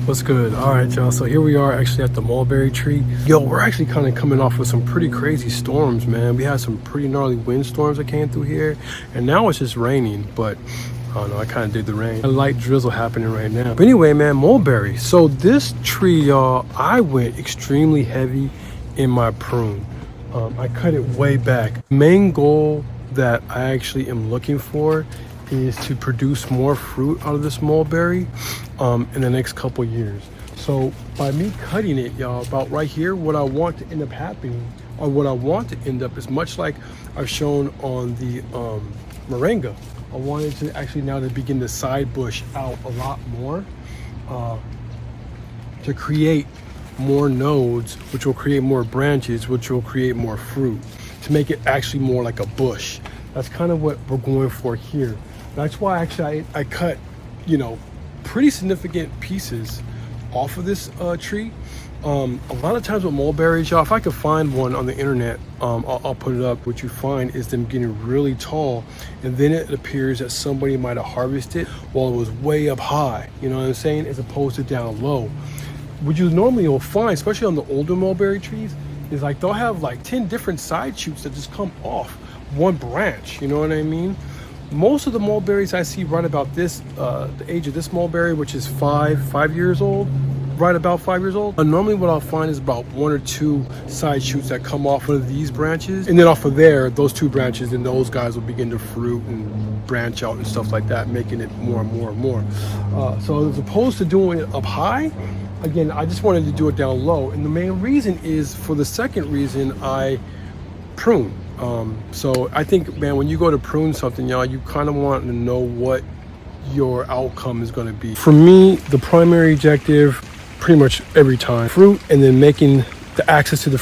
What's good? All right, y'all. So here we are actually at the mulberry tree. Yo, we're actually kind of coming off with some pretty crazy storms, man. We had some pretty gnarly windstorms that came through here, and now it's just raining, but I don't know, I kind of did the rain. A light drizzle happening right now. But anyway, man, mulberry. So this tree, y'all, I went extremely heavy in my prune. I cut it way back. Main goal that I actually am looking for is to produce more fruit out of this mulberry in the next couple years. So by me cutting it, y'all, about right here, what I want to end up happening, or what I want to end up is much like I've shown on the moringa. I wanted to actually now to begin to side bush out a lot more to create more nodes, which will create more branches, which will create more fruit, to make it actually more like a bush. That's kind of what we're going for here. That's why actually I cut, you know, pretty significant pieces off of this tree. A lot of times with mulberries, y'all, if I could find one on the internet, I'll put it up. What you find is them getting really tall, and then it appears that somebody might have harvested while it was way up high, you know what I'm saying, as opposed to down low. What you normally will find, especially on the older mulberry trees, is like they'll have like 10 different side shoots that just come off one branch, you know what I mean? Most of the mulberries I see right about this, the age of this mulberry, which is 5 years old, right about 5 years old. Normally what I'll find is about 1 or 2 side shoots that come off of these branches. And then off of there, those 2 branches, and those guys will begin to fruit and branch out and stuff like that, making it more and more and more. So as opposed to doing it up high, again, I just wanted to do it down low. And the main reason is, for the second reason, I prune. So I think, man, when you go to prune something, y'all, you kind of want to know what your outcome is going to be. For me, the primary objective, pretty much every time, fruit, and then making the access to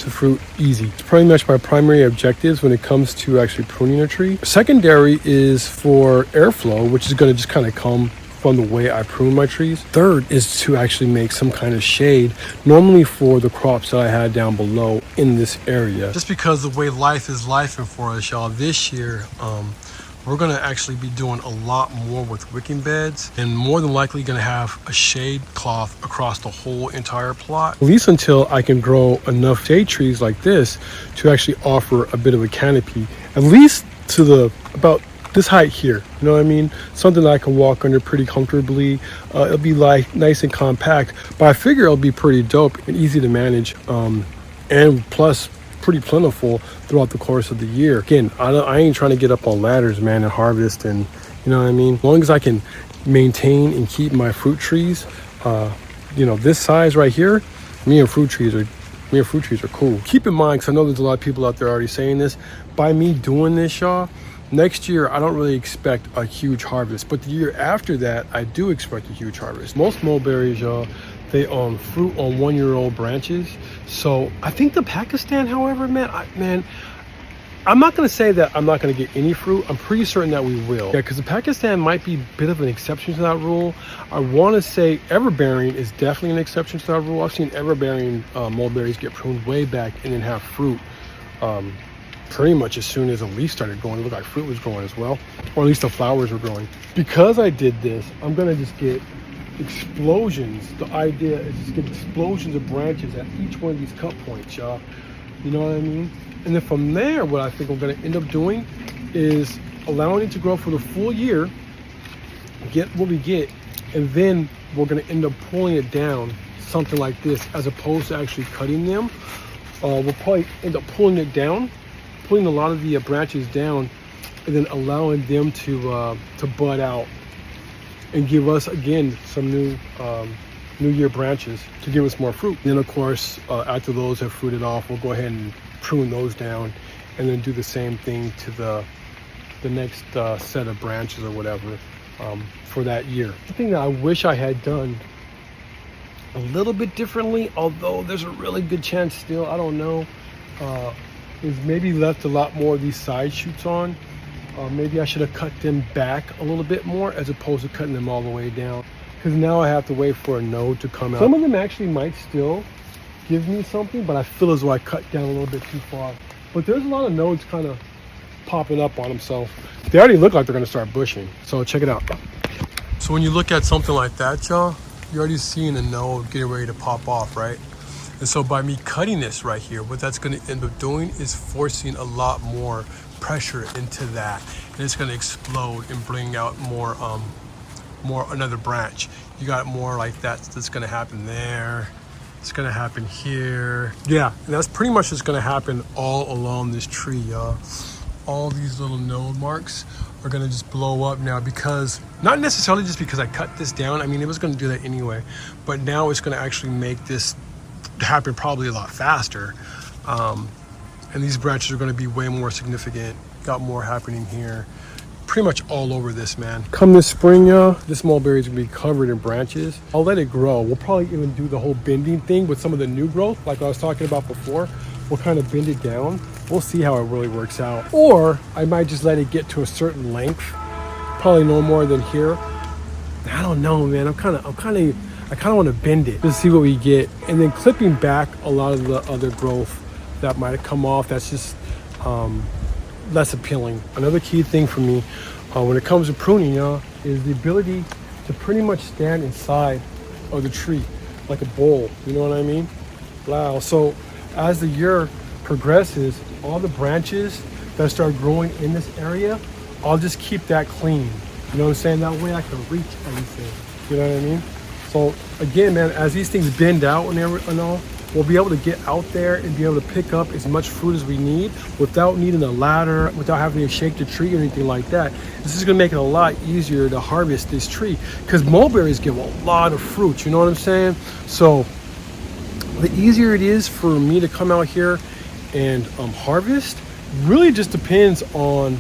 fruit easy. It's pretty much my primary objectives when it comes to actually pruning a tree. Secondary is for airflow, which is going to just kind of come from the way I prune my trees. Third is to actually make some kind of shade, normally for the crops that I had down below in this area. Just because the way life is lifing for us, y'all, this year, we're gonna actually be doing a lot more with wicking beds, and more than likely gonna have a shade cloth across the whole entire plot, at least until I can grow enough shade trees like this to actually offer a bit of a canopy, at least to the about this height here, you know what I mean? Something that I can walk under pretty comfortably. It'll be like nice and compact, but I figure it'll be pretty dope and easy to manage, and plus pretty plentiful throughout the course of the year. Again, I ain't trying to get up on ladders, man, and harvest, and you know what I mean? As long as I can maintain and keep my fruit trees, you know, this size right here, me and fruit trees are cool. Keep in mind, because I know there's a lot of people out there already saying this, by me doing this, y'all, next year, I don't really expect a huge harvest, but the year after that, I do expect a huge harvest. Most mulberries, y'all, they fruit on 1-year-old branches. So I think the Pakistan, however, man, I'm not going to say that I'm not going to get any fruit. I'm pretty certain that we will. Yeah, because the Pakistan might be a bit of an exception to that rule. I want to say everbearing is definitely an exception to that rule. I've seen everbearing mulberries get pruned way back and then have fruit pretty much as soon as the leaf started growing. It looked like fruit was growing as well, or at least the flowers were growing. Because I did this, I'm gonna just get explosions. The idea is just get explosions of branches at each one of these cut points, y'all. You know what I mean? And then from there, what I think I'm gonna end up doing is allowing it to grow for the full year, get what we get, and then we're gonna end up pulling it down, something like this, as opposed to actually cutting them. We'll probably end up pulling it down, pulling a lot of the branches down, and then allowing them to bud out and give us again some new year branches to give us more fruit. Then of course, after those have fruited off, we'll go ahead and prune those down, and then do the same thing to the next set of branches or whatever for that year. The thing that I wish I had done a little bit differently, although there's a really good chance still, I don't know, is maybe left a lot more of these side shoots on. Maybe I should have cut them back a little bit more as opposed to cutting them all the way down, because now I have to wait for a node to come out. Some of them actually might still give me something, but I feel as though I cut down a little bit too far. But there's a lot of nodes kind of popping up on them, so they already look like they're going to start bushing. So check it out. So when you look at something like that, y'all, you're already seeing a node getting ready to pop off, right? And so by me cutting this right here, what that's going to end up doing is forcing a lot more pressure into that, and it's going to explode and bring out more another branch. You got more like that that's going to happen there. It's going to happen here. Yeah, and that's pretty much just going to happen all along this tree, y'all. All these little node marks are going to just blow up now, because not necessarily just because I cut this down. I mean, it was going to do that anyway, but now it's going to actually make this happen probably a lot faster. And these branches are going to be way more significant. Got more happening here, pretty much all over this, man. Come this spring, y'all, this mulberry is going to be covered in branches. I'll let it grow. We'll probably even do the whole bending thing with some of the new growth, like I was talking about before. We'll kind of bend it down. We'll see how it really works out. Or I might just let it get to a certain length, probably no more than here. I don't know, man. I kind of want to bend it to see what we get, and then clipping back a lot of the other growth that might have come off. That's just less appealing. Another key thing for me when it comes to pruning, y'all, is the ability to pretty much stand inside of the tree like a bowl. You know what I mean? Wow. So as the year progresses, all the branches that start growing in this area, I'll just keep that clean. You know what I'm saying? That way I can reach everything. You know what I mean? So again, man, as these things bend out and all, we'll be able to get out there and be able to pick up as much fruit as we need without needing a ladder, without having to shake the tree or anything like that. This is gonna make it a lot easier to harvest this tree, because mulberries give a lot of fruit, you know what I'm saying? So the easier it is for me to come out here and harvest really just depends on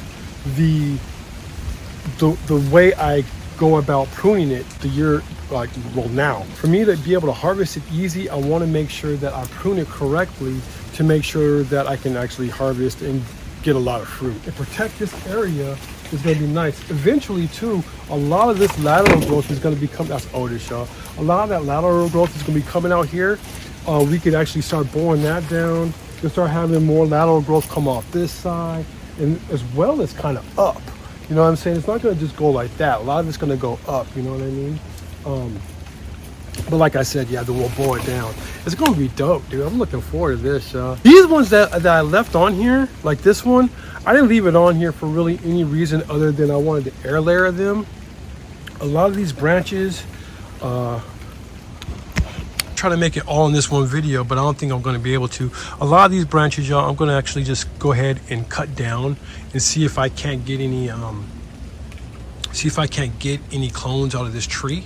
the way I go about pruning it the year, like, well, now. For me to be able to harvest it easy, I want to make sure that I prune it correctly to make sure that I can actually harvest and get a lot of fruit. And protect this area is going to be nice. Eventually, too, a lot of this lateral growth is going to become, that's odorous, y'all. A lot of that lateral growth is going to be coming out here. We could actually start boring that down. You'll start having more lateral growth come off this side, and as well as kind of up. You know what I'm saying? It's not going to just go like that. A lot of it's going to go up, you know what I mean? But like I said, yeah, then we'll boil it down. It's going to be dope, dude. I'm looking forward to this. These ones that I left on here, like this one, I didn't leave it on here for really any reason other than I wanted to air layer them. A lot of these branches, try to make it all in this one video, but I don't think I'm going to be able to. A lot of these branches, y'all, I'm going to actually just go ahead and cut down and see if I can't get any clones out of this tree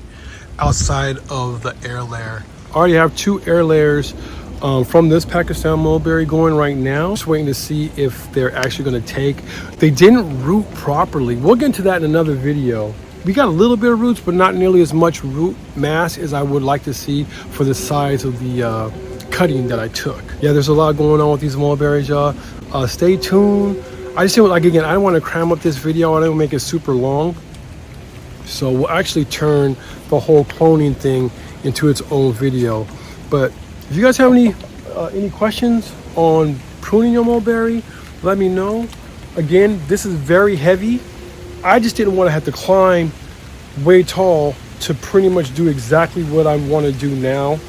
outside of the air layer. I already have 2 air layers from this Pakistan mulberry going right now. Just waiting to see if they're actually going to take. They didn't root properly. We'll get into that in another video. We got a little bit of roots, but not nearly as much root mass as I would like to see for the size of the cutting that I took. Yeah, there's a lot going on with these mulberries, y'all. Stay tuned. I just, like, again, I don't want to cram up this video. I don't make it super long. So we'll actually turn the whole cloning thing into its own video. But if you guys have any questions on pruning your mulberry, let me know. Again, this is very heavy. I just didn't want to have to climb way tall to pretty much do exactly what I want to do now.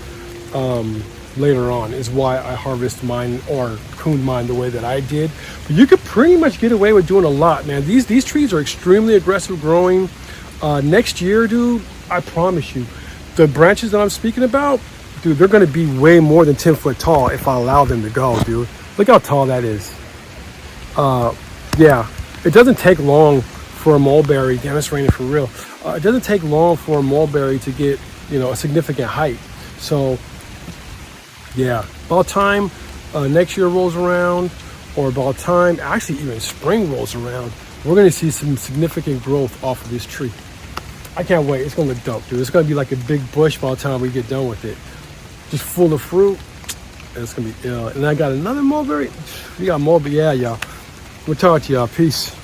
Later on is why I harvest mine or prune mine the way that I did. But you could pretty much get away with doing a lot, man. These trees are extremely aggressive growing. Next year, dude, I promise you, the branches that I'm speaking about, dude, they're going to be way more than 10 foot tall if I allow them to go, dude. Look how tall that is. Yeah, it doesn't take long for a mulberry. Damn, it's raining for real. It doesn't take long for a mulberry to get, you know, a significant height. So yeah, about time next year rolls around, or about time actually even spring rolls around, we're going to see some significant growth off of this tree. I can't wait. It's going to look dope, dude. It's going to be like a big bush by the time we get done with it, just full of fruit. And it's going to be ill. And I got another mulberry. We got mulberry. Yeah, y'all. We'll talk to y'all. Peace.